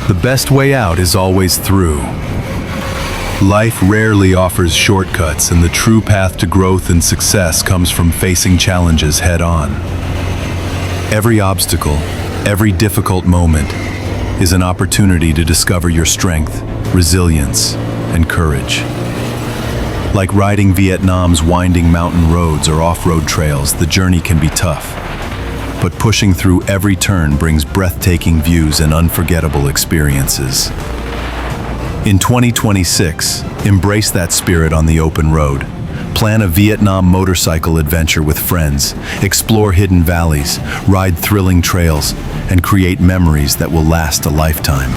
The best way out is always through. Life rarely offers shortcuts, and the true path to growth and success comes from facing challenges head-on. Every obstacle, every difficult moment, is an opportunity to discover your strength, resilience, and courage. Like riding Vietnam's winding mountain roads or off-road trails, the journey can be tough. But pushing through every turn brings breathtaking views and unforgettable experiences. In 2026, embrace that spirit on the open road. Plan a Vietnam motorcycle adventure with friends, explore hidden valleys, ride thrilling trails, and create memories that will last a lifetime.